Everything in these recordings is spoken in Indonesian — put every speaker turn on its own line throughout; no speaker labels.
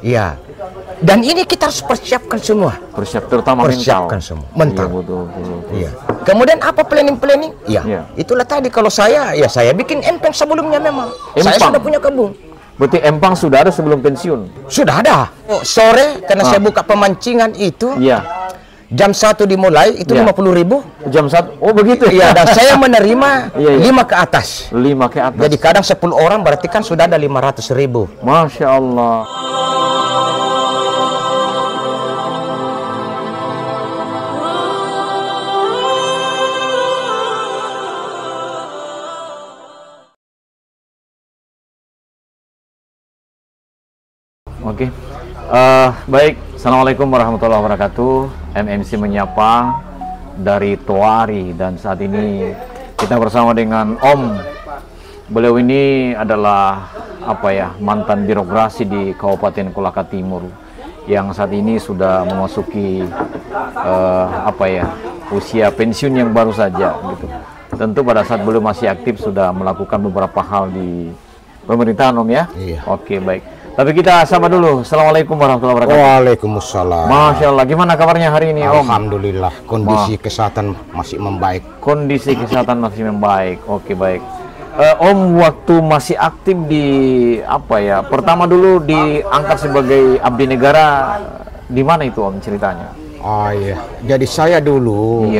Iya. Dan ini kita harus persiapkan semua.
Terutama
persiapkan
mental.
semua. Mental.
Iya, betul.
Iya. Kemudian apa planning? Iya. Itulah tadi kalau saya bikin empang sebelumnya memang. Saya sudah punya kebun.
Berarti empang sudah ada sebelum pensiun?
Sudah ada. Sore karena saya buka pemancingan itu.
Iya.
Jam 1 dimulai itu 50.000.
Jam 1. Oh begitu.
Iya, dan saya menerima 5 ke atas.
5 ke atas.
Jadi kadang 10 orang berarti kan sudah ada 500.000.
Masya Allah. Oke. Baik. Assalamualaikum warahmatullahi wabarakatuh. MMC menyapa dari Toari, dan saat ini kita bersama dengan Om. Beliau ini adalah mantan birokrasi di Kabupaten Kolaka Timur yang saat ini sudah memasuki usia pensiun yang baru saja gitu. Tentu pada saat beliau masih aktif sudah melakukan beberapa hal di pemerintahan, Om ya.
Iya.
Oke, baik. Tapi kita sama dulu. Assalamualaikum warahmatullahi wabarakatuh.
Waalaikumsalam.
Masya Allah. Gimana kabarnya hari ini, Om?
Alhamdulillah. Kondisi kesehatan masih membaik.
Kondisi kesehatan masih membaik. Oke, baik. Om waktu masih aktif di pertama dulu diangkat sebagai abdi negara, di mana itu, Om, ceritanya?
Oh iya. Jadi saya dulu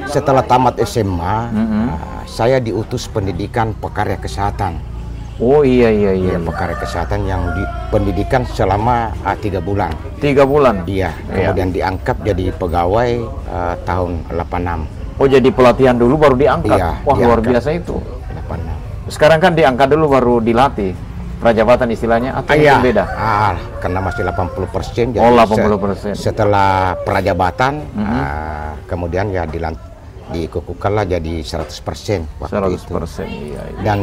setelah tamat SMA, saya diutus pendidikan pekarya kesehatan.
Oh iya.
Pekarya kesehatan yang di pendidikan selama 3 bulan.
3 bulan?
Iya. Kemudian diangkat jadi pegawai tahun 86.
Oh, jadi pelatihan dulu baru diangkat?
Iya.
Wah, luar biasa itu.
86.
Sekarang kan diangkat dulu baru dilatih. Prajabatan istilahnya, atau itu beda?
Karena masih 80%. Jadi
80%.
Setelah prajabatan, kemudian dikukuhkanlah jadi 100% waktu
100%,
itu.
Iya.
Dan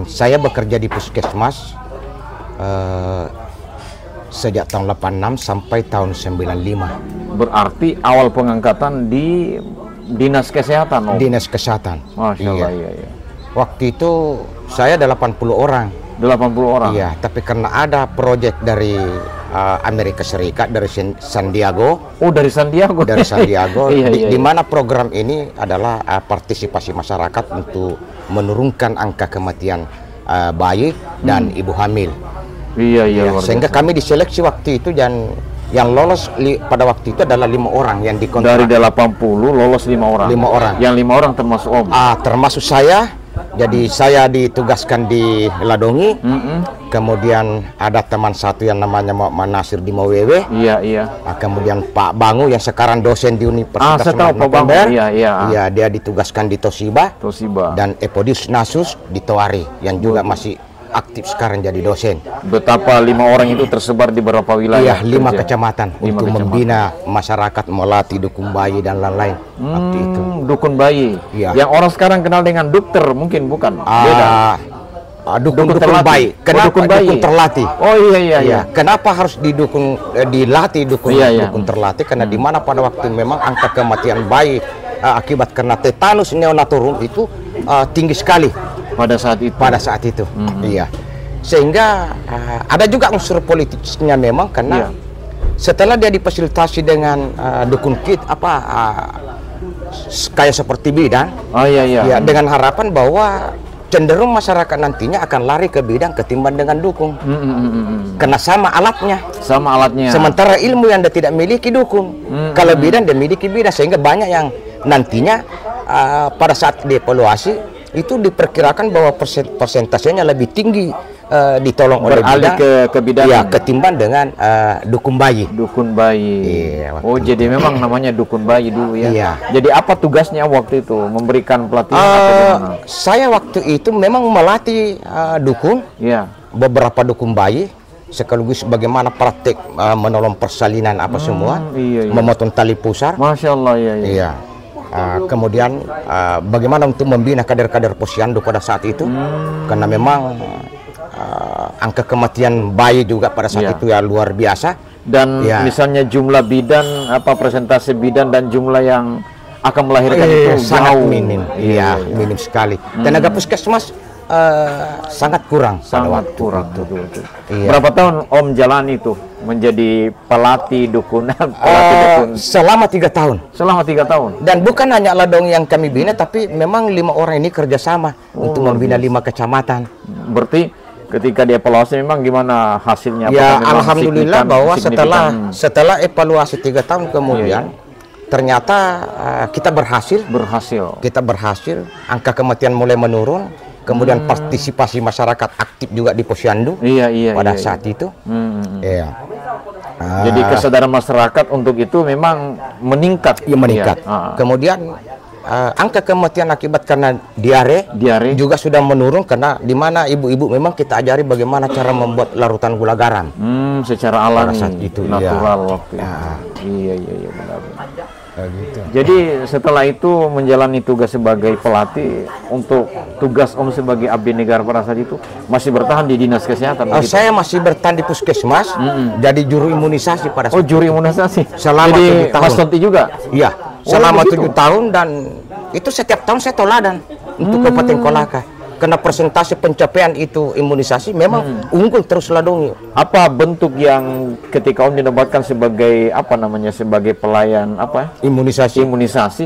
saya bekerja di puskesmas sejak tahun 86 sampai tahun 95.
Berarti awal pengangkatan di Dinas Kesehatan, Om?
Dinas Kesehatan.
Masya Allah, iya.
Waktu itu saya ada 80 orang.
80 orang?
Iya, tapi karena ada proyek dari Amerika Serikat, dari San Diego.
Oh, dari San Diego?
Dari San Diego,
iya.
di mana program ini adalah partisipasi masyarakat untuk menurunkan angka kematian bayi dan ibu hamil.
Iya.
Sehingga kami diseleksi waktu itu, dan yang lolos pada waktu itu adalah 5 orang yang dikontrak.
Dari 80 lolos 5 orang?
5 orang.
Yang 5 orang termasuk Om?
Termasuk saya. Jadi saya ditugaskan di Ladongi. Kemudian ada teman satu yang namanya Muhammad Nasir di Mawewe.
Iya.
Kemudian Pak Bangu yang sekarang dosen di Universitas
November. Iya.
Dia ditugaskan di Toshiba. Dan Epodius Nasus di Toari yang juga masih aktif sekarang jadi dosen.
Betapa 5 orang itu tersebar di beberapa wilayah?
Iya, 5 kecamatan untuk membina masyarakat, melatih dukun bayi dan lain-lain. Waktu itu.
Dukun bayi?
Iya.
Yang orang sekarang kenal dengan dokter mungkin, bukan? Beda?
Dukun bayi. Kenapa dukun terlatih?
Oh iya.
Kenapa harus dilatih dukun terlatih? Karena di mana pada waktu memang angka kematian bayi akibat karena tetanus neonatal itu tinggi sekali pada saat itu. Iya. Sehingga ada juga unsur politisnya memang, karena setelah dia difasilitasi dengan dukun kit kayak seperti bidan. Ya, dengan harapan bahwa cenderung masyarakat nantinya akan lari ke bidang ketimbang dengan dukun. Karena sama alatnya. Sementara ilmu yang dia tidak miliki dukun. Kalau bidan dia miliki bidan, sehingga banyak yang nantinya pada saat dievaluasi itu diperkirakan bahwa persentasenya lebih tinggi ditolong oleh bidan
ke bidan,
ketimbang dengan dukun bayi. Iya,
jadi memang namanya dukun bayi dulu ya.
Iya.
Jadi apa tugasnya waktu itu? Memberikan pelatihan atau bagaimana?
Saya waktu itu memang melatih dukun, beberapa dukun bayi, sekaligus bagaimana praktek menolong persalinan semua, memotong tali pusar.
Masya Allah,
iya. Kemudian bagaimana untuk membina kader-kader posyandu pada saat itu, karena memang angka kematian bayi juga pada saat itu luar biasa.
Dan misalnya jumlah bidan, presentase bidan dan jumlah yang akan melahirkan itu
sangat minim. Minim sekali. Tenaga puskesmas sangat kurang.
Betul. Berapa tahun Om jalan itu menjadi pelatih dukun? Pelatih dukun
selama 3 tahun.
Selama 3 tahun.
Dan bukan hanya ladong yang kami bina, tapi memang 5 orang ini kerjasama untuk membina 5 kecamatan.
Berarti ketika dievaluasi memang gimana hasilnya?
Ya, alhamdulillah bahwa setelah evaluasi 3 tahun kemudian ternyata kita berhasil. Kita berhasil. Angka kematian mulai menurun. Kemudian partisipasi masyarakat aktif juga di Posyandu. Pada saat itu. Iya.
Jadi kesadaran masyarakat untuk itu memang meningkat.
Iya, meningkat. Kemudian angka kematian akibat karena diare juga sudah menurun, karena di mana ibu-ibu memang kita ajari bagaimana cara membuat larutan gula garam
secara alami,
saat itu,
natural waktu itu. Iya benar. Gitu. Jadi setelah itu menjalani tugas sebagai pelatih, untuk tugas Om sebagai abdi negara pada saat itu masih bertahan di dinas kesehatan?
Saya masih bertahan di puskesmas, jadi juru imunisasi pada saat
juru imunisasi
selama 7 tahun.
Mas Tonti juga?
Iya, selama 7 tahun, dan itu setiap tahun saya toladan untuk Kabupaten Kolaka. Karena persentase pencapaian itu imunisasi memang unggul terus ladongi.
Apa bentuk yang ketika Om dinobatkan sebagai sebagai pelayan imunisasi?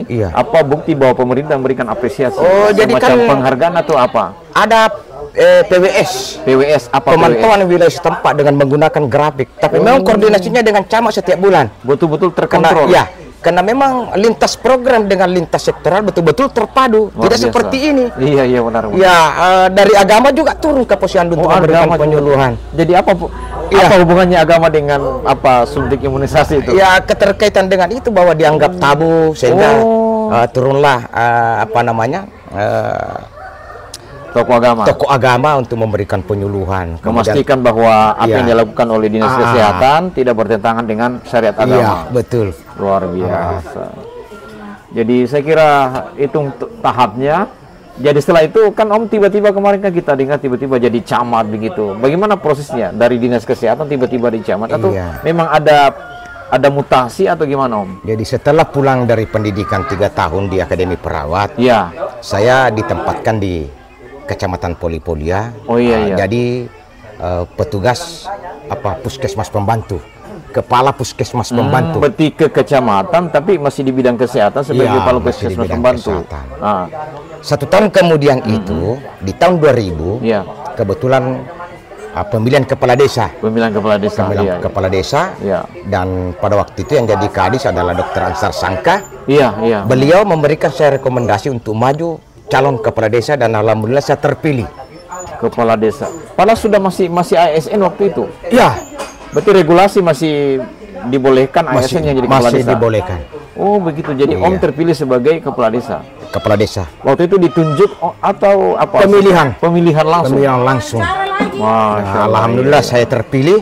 Iya. Apa bukti bahwa pemerintah memberikan apresiasi?
Jadi kan
penghargaan atau apa?
Ada PWS.
Apa
pemantauan wilayah setempat dengan menggunakan grafik. Tapi memang koordinasinya dengan camat setiap bulan.
Betul-betul terkontrol.
Karena memang lintas program dengan lintas sektoral betul-betul terpadu. Tidak seperti ini.
Iya benar.
Ya, dari agama juga turun ke Posyandu untuk memberikan penyuluhan.
Jadi apa hubungannya agama dengan suntik imunisasi itu?
Ya, keterkaitan dengan itu bahwa dianggap tabu, sehingga turunlah tokoh agama untuk memberikan penyuluhan,
memastikan bahwa apa yang dilakukan oleh dinas kesehatan tidak bertentangan dengan syariat agama.
Iya, betul.
Luar biasa. Jadi saya kira itu tahapnya. Jadi setelah itu kan Om tiba-tiba kemarin kan kita dengar tiba-tiba jadi camat begitu. Bagaimana prosesnya dari dinas kesehatan tiba-tiba di camat, atau memang ada mutasi atau gimana Om?
Jadi setelah pulang dari pendidikan 3 tahun di Akademi Perawat, saya ditempatkan di Kecamatan Polipolia. Jadi petugas puskesmas pembantu, kepala puskesmas pembantu.
Berarti ke kecamatan tapi masih di bidang kesehatan sebagai kepala puskesmas pembantu.
1 tahun kemudian itu di tahun 2000 kebetulan pemilihan kepala desa. Kepala desa. Dan pada waktu itu yang jadi kadis adalah Dr. Ansar Sangka. Beliau memberikan saya rekomendasi untuk maju calon kepala desa, dan alhamdulillah saya terpilih
kepala desa. Padahal sudah masih ASN waktu itu.
Iya.
Berarti regulasi masih dibolehkan ASN yang jadi kepala desa.
Masih dibolehkan.
Oh begitu. Jadi Om terpilih sebagai kepala desa.
Kepala desa.
Waktu itu ditunjuk atau apa? Pemilihan langsung.
Alhamdulillah saya terpilih.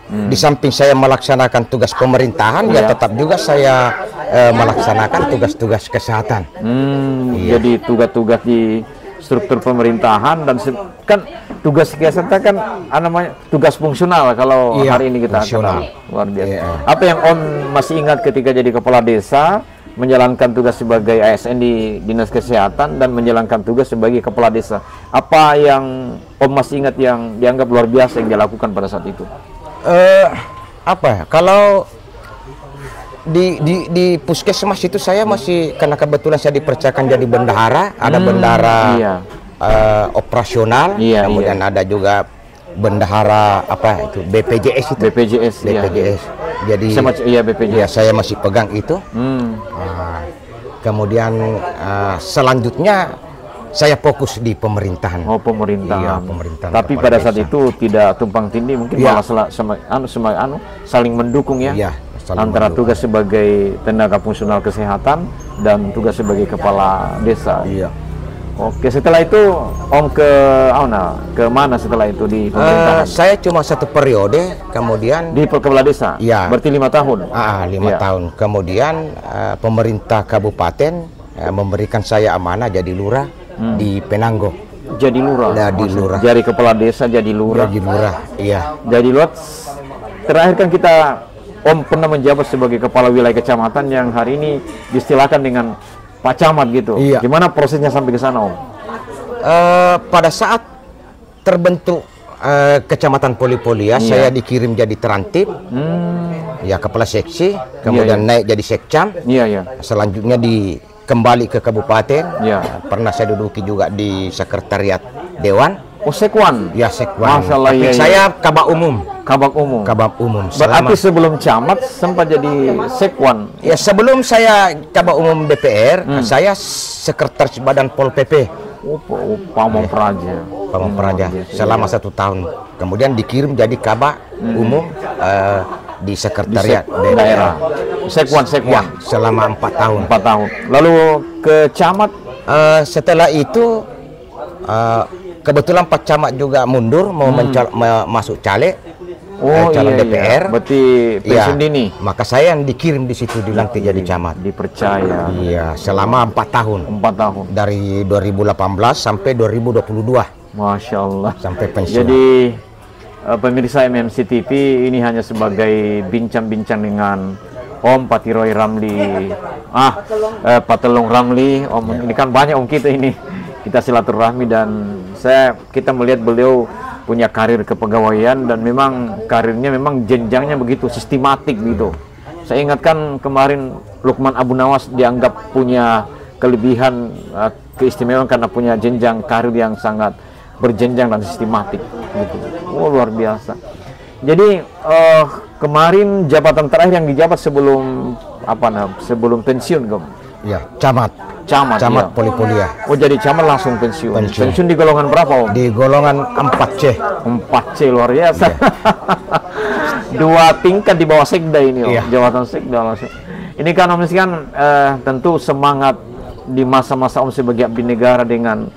Di samping saya melaksanakan tugas pemerintahan, tetap juga saya melaksanakan tugas-tugas kesehatan.
Jadi tugas-tugas di struktur pemerintahan, dan kan tugas kesehatan kan tugas fungsional kalau hari ini kita kenal. Luar biasa. Apa yang Om masih ingat ketika jadi kepala desa, menjalankan tugas sebagai ASN di Dinas Kesehatan dan menjalankan tugas sebagai kepala desa? Apa yang Om masih ingat yang dianggap luar biasa yang dilakukan pada saat itu?
Kalau di puskesmas itu saya masih, karena kebetulan saya dipercayakan jadi bendahara, ada bendahara operasional, kemudian ada juga bendahara BPJS itu.
BPJS.
Jadi
BPJS.
Saya masih pegang itu. Kemudian selanjutnya saya fokus di pemerintahan.
Pemerintahan.
Pemerintahan.
Tapi pada saat itu tidak tumpang tindih, mungkin malah saling mendukung antara tugas sebagai tenaga fungsional kesehatan dan tugas sebagai kepala desa. Oke, setelah itu Om ke mana setelah itu di pemerintahan?
Saya cuma 1 periode, kemudian
di kepala desa. Berarti 5 tahun.
5 tahun. Kemudian pemerintah kabupaten memberikan saya amanah jadi lurah di Penanggo.
Jadi lurah. Jadi kepala desa jadi lurah. Jadi lurah. Terakhir kan kita Om pernah menjabat sebagai kepala wilayah kecamatan yang hari ini diistilahkan dengan Pak Camat gitu. Gimana prosesnya sampai ke sana Om?
Pada saat terbentuk Kecamatan Polipolia, saya dikirim jadi terantip, ya kepala seksi, kemudian naik jadi sekcam, selanjutnya kembali ke kabupaten, pernah saya duduki juga di sekretariat dewan.
Oh, sekwan?
Ya, sekwan.
Masya Allah,
tapi saya kabak umum.
Kabak umum? Kabak umum. Berarti sebelum camat sempat jadi sekwan?
Ya, sebelum saya kabak umum DPR, saya sekretaris Badan Pol PP.
Pamong Praja.
Pamong Praja selama 1 tahun. Kemudian dikirim jadi kabak umum di sekretariat daerah.
Sekwan.
Ya, selama 4 tahun.
4 tahun. Lalu ke camat?
Setelah itu kebetulan Pak Camat juga mundur mau masuk caleg. Calon DPR.
Berarti pensiun dini.
Maka saya yang dikirim di situ, dilantik jadi camat.
Dipercaya.
Iya, selama 4 tahun.
4 tahun.
Dari 2018 sampai 2022.
Masya Allah.
Sampai pensiun.
Jadi pemirsa MMC TV, ini hanya sebagai bincang-bincang dengan Om Patiroy Ramli. Patelong Ramli. Om, ini kan banyak Om kita ini. Kita silaturahmi dan kita melihat beliau punya karir kepegawaian dan memang karirnya memang jenjangnya begitu sistematik gitu. Saya ingatkan kemarin Lukman Abu Nawas dianggap punya kelebihan keistimewaan karena punya jenjang karir yang sangat berjenjang dan sistematik gitu. Luar biasa. Jadi kemarin jabatan terakhir yang dijabat sebelum pensiun, Gom?
Ya, camat
ya.
Polipolia.
Oh, jadi camat langsung pensiun. Pensiun di golongan berapa, Om?
Di golongan 4C.
4C, luar biasa. Dua tingkat di bawah sekda ini, Om. Jabatan sekda langsung. Ini kan Om tentu semangat di masa-masa Om sebagai abdi negara dengan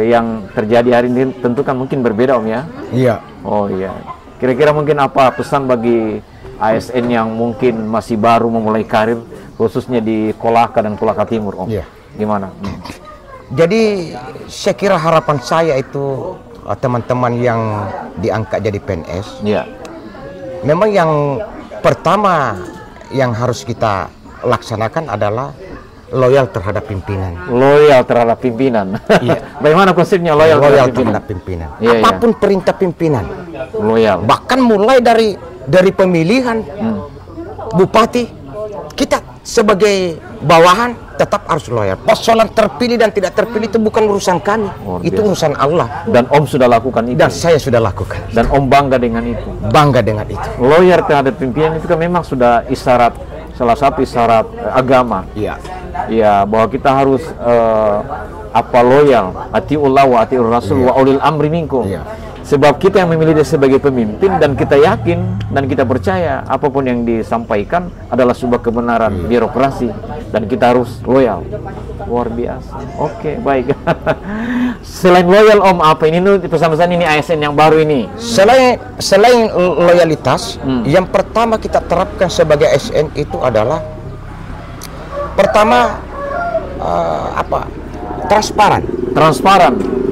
yang terjadi hari ini tentu kan mungkin berbeda, Om, ya?
Iya.
Oh iya. Kira-kira mungkin apa pesan bagi ASN yang mungkin masih baru memulai karir, khususnya di Kolaka dan Kolaka Timur, Om?
Iya.
Gimana?
Jadi saya kira harapan saya itu teman-teman yang diangkat jadi PNS, memang yang pertama yang harus kita laksanakan adalah loyal terhadap pimpinan.
Loyal terhadap pimpinan. Iya. Bagaimana konsepnya loyal
terhadap pimpinan? Apapun perintah pimpinan.
Loyal.
Bahkan mulai dari pemilihan bupati, kita sebagai bawahan tetap harus loyal. Persoalan terpilih dan tidak terpilih itu bukan urusan kami, itu urusan Allah.
Dan Om sudah lakukan itu.
Dan saya sudah lakukan.
Dan Om bangga dengan itu.
Bangga dengan itu.
Loyal terhadap pimpinan itu kan memang sudah salah satu isyarat agama.
Iya.
Ya, bahwa kita harus loyal, atiullah wa atiur rasul wa ulil amri minkum. Sebab kita yang memilih dia sebagai pemimpin dan kita yakin dan kita percaya apapun yang disampaikan adalah sebuah kebenaran birokrasi dan kita harus loyal. Luar biasa. Oke, baik. Selain loyal, Om, apa ini pesan-pesan ini ASN yang baru ini?
Selain loyalitas, yang pertama kita terapkan sebagai ASN itu adalah pertama transparan.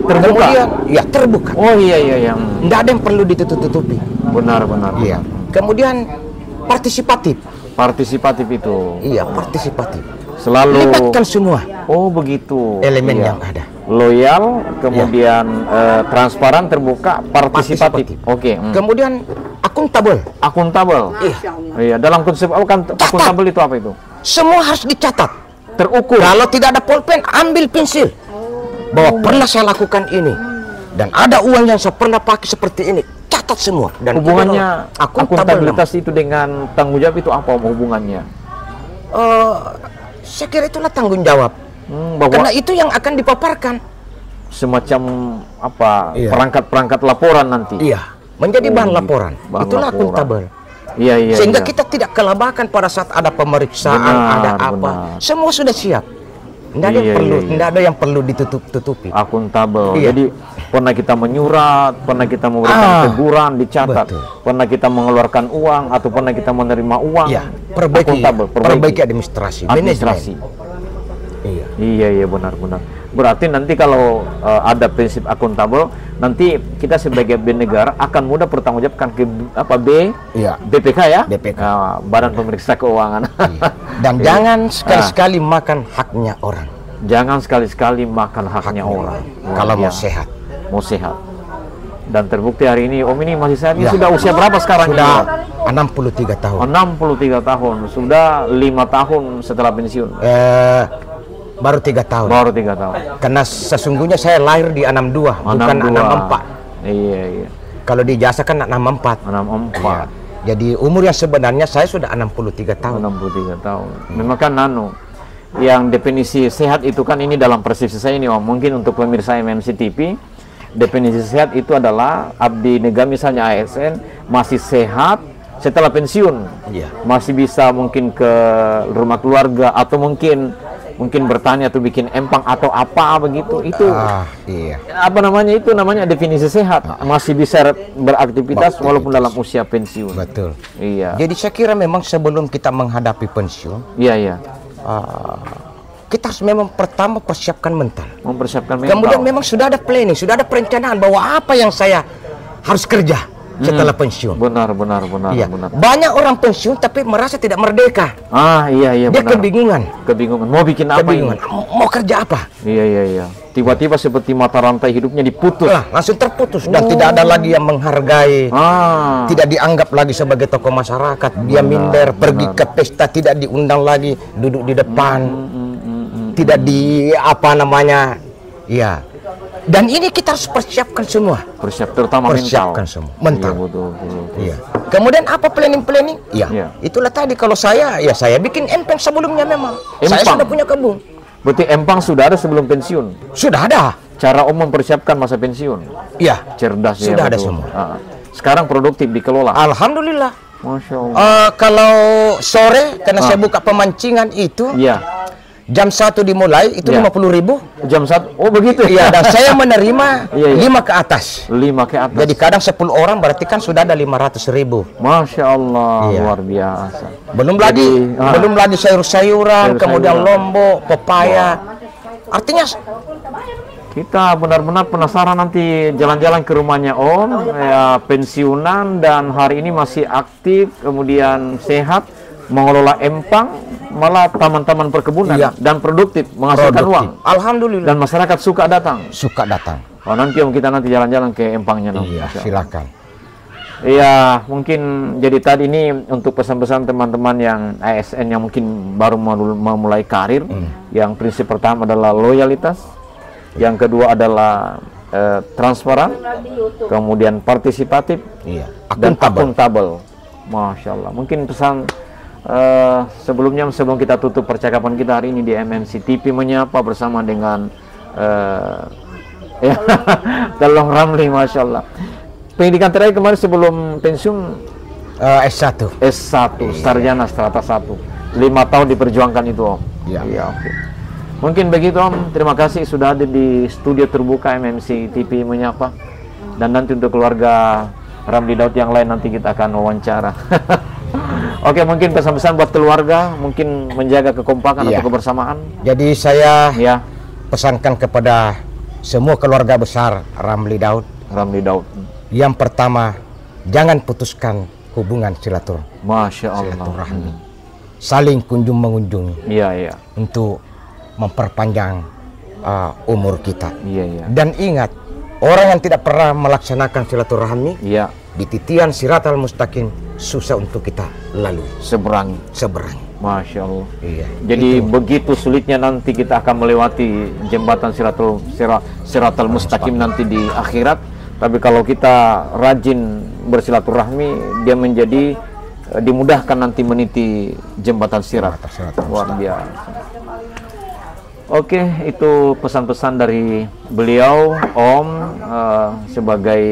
Terbuka.
Kemudian,
terbuka.
Oh iya.
Nggak ada yang perlu ditutup-tutupi.
Benar.
Iya. Kemudian partisipatif.
Partisipatif itu.
Iya, partisipatif.
Selalu
libatkan semua.
Oh, begitu.
Elemen yang ada.
Loyal, kemudian transparan, terbuka, partisipatif. Oke.
Kemudian akuntabel.
Iya. Dalam konsep akuntabel itu apa itu?
Semua harus dicatat.
Terukur.
Kalau tidak ada pulpen, ambil pensil. Bahwa pernah saya lakukan ini dan ada uang yang saya pernah pakai seperti ini, catat semua. Dan
hubungannya akuntabilitas itu dengan tanggung jawab itu apa hubungannya?
Saya kira itulah tanggung jawab. Karena itu yang akan dipaparkan.
Semacam perangkat-perangkat laporan nanti.
Iya, menjadi bahan laporan. Itulah akuntabel.
Iya.
Sehingga kita tidak kelabakan pada saat ada pemeriksaan, ada apa. Semua sudah siap. Tidak ada yang perlu ditutup-tutupi.
Akuntabel. Jadi pernah kita menyurat, pernah kita memberikan teguran, dicatat. Betul. Pernah kita mengeluarkan uang atau pernah kita menerima uang. Perbaiki administrasi. Iya, benar. Berarti nanti kalau ada prinsip akuntabel, nanti kita sebagai negara akan mudah bertanggungjawabkan ke BPK ya?
BPK.
Badan Pemeriksa Keuangan.
Dan jangan sekali-sekali makan haknya orang.
Jangan sekali-sekali makan haknya orang.
Kalau mau sehat.
Dan terbukti hari ini Om ini masih sehat. Ini sudah usia berapa sekarang?
Sudah 63 tahun.
63 tahun. Sudah 5 tahun setelah pensiun.
Baru 3 tahun.
Baru 3 tahun.
Karena sesungguhnya saya lahir di 62, bukan 64.
Iya.
Kalau di jasa kan 64.
64.
Ya. Jadi umur yang sebenarnya saya sudah 63 tahun.
63 tahun. Memang kan yang definisi sehat itu kan ini dalam persepsi saya ini Om. Mungkin untuk pemirsa MMC TV, definisi sehat itu adalah abdi negara misalnya ASN masih sehat setelah pensiun.
Iya.
Masih bisa mungkin ke rumah keluarga atau mungkin bertani atau bikin empang atau apa begitu. Itu
iya.
Apa namanya, itu namanya definisi sehat. Masih bisa beraktivitas walaupun dalam usia pensiun.
Betul.
Iya.
Jadi saya kira memang sebelum kita menghadapi pensiun,
iya.
kita harus memang pertama persiapkan mental.
Mempersiapkan mental.
Kemudian memang sudah ada planning, sudah ada perencanaan bahwa apa yang saya harus kerja setelah pensiun.
Benar.
Iya. Banyak orang pensiun tapi merasa tidak merdeka.
Iya.
Dia kebingungan.
Mau bikin apa ini?
Mau kerja apa?
Iya. Tiba-tiba seperti mata rantai hidupnya diputus.
Langsung terputus dan tidak ada lagi yang menghargai. Tidak dianggap lagi sebagai tokoh masyarakat. Dia minder, pergi ke pesta tidak diundang lagi, duduk di depan. Tidak Iya. Dan ini kita harus persiapkan semua.
Terutama
persiapkan
mental.
semua. Mental.
Iya, betul.
Iya. Kemudian apa planning? Iya. Itulah tadi kalau saya bikin empang sebelumnya memang. Saya sudah punya kebun.
Berarti empang sudah ada sebelum pensiun?
Sudah ada.
Cara Om mempersiapkan masa pensiun?
Iya.
Cerdas ya.
Sudah ada semua.
Sekarang produktif dikelola?
Alhamdulillah.
Masya Allah.
Kalau sore, karena saya buka pemancingan itu.
Iya.
Jam 1 dimulai, itu 50.000.
Jam 1? Oh begitu?
Iya, dan saya menerima 5 ke atas.
5 ke atas.
Jadi kadang 10 orang berarti kan sudah ada 500.000.
Masya Allah, luar biasa.
Belum lagi sayur-sayuran, kemudian lombok, pepaya. Artinya
kita benar-benar penasaran nanti jalan-jalan ke rumahnya Om, pensiunan dan hari ini masih aktif, kemudian sehat, mengelola empang, malah taman-taman perkebunan dan produktif, menghasilkan uang.
Alhamdulillah.
Dan masyarakat suka datang.
Nanti
Om, kita nanti jalan-jalan ke empangnya.
Iya, silakan.
Iya, mungkin jadi tadi ini untuk pesan-pesan teman-teman yang ASN yang mungkin baru memulai karir. Yang prinsip pertama adalah loyalitas, yang kedua adalah transparan, kemudian partisipatif, dan akuntabel. Masya Allah. Mungkin pesan sebelum kita tutup percakapan kita hari ini di MMC TV Menyapa bersama dengan Telong Ramli, Masya Allah. Pendidikan terakhir kemarin sebelum pensiun
S1.
Sarjana strata 1. 5 tahun diperjuangkan itu Om. Iya. Oke. Mungkin begitu Om. Terima kasih sudah ada di studio terbuka MMC TV Menyapa. Dan nanti untuk keluarga Ramli Daud yang lain nanti kita akan wawancara. Oke, mungkin pesan-pesan buat keluarga, mungkin menjaga kekompakan atau kebersamaan.
Jadi saya pesankan kepada semua keluarga besar Ramli Daud. Yang pertama, jangan putuskan hubungan silaturahmi.
Masya Allah.
Saling kunjung mengunjungi.
Iya.
Untuk memperpanjang umur kita.
Iya.
Dan ingat, orang yang tidak pernah melaksanakan silaturahmi, di titian Siratal Mustaqim susah untuk kita lalui.
Seberangi. Masya Allah.
Iya.
Jadi begitu sulitnya nanti kita akan melewati jembatan Siratal Mustaqim nanti di akhirat. Tapi kalau kita rajin bersilaturahmi, dia menjadi dimudahkan nanti meniti jembatan sirat. Luar biasa. Oke, itu pesan-pesan dari beliau, Om, sebagai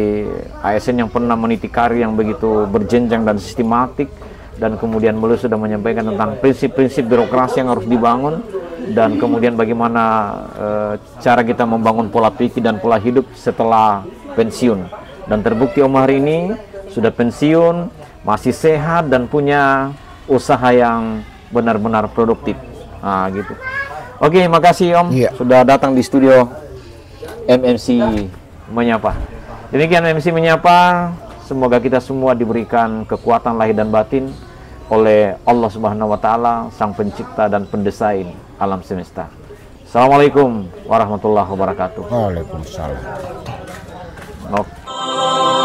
ASN yang pernah meniti karir yang begitu berjenjang dan sistematik, dan kemudian beliau sudah menyampaikan tentang prinsip-prinsip birokrasi yang harus dibangun, dan kemudian bagaimana cara kita membangun pola pikir dan pola hidup setelah pensiun. Dan terbukti Om hari ini sudah pensiun, masih sehat, dan punya usaha yang benar-benar produktif. Nah, gitu. Oke, makasih Om sudah datang di studio MMC Menyapa. Demikian MMC Menyapa, semoga kita semua diberikan kekuatan lahir dan batin oleh Allah Subhanahu wa Ta'ala, Sang Pencipta dan Pendesain alam semesta. Assalamualaikum warahmatullahi wabarakatuh.
Waalaikumsalam.
Oke.
Allah.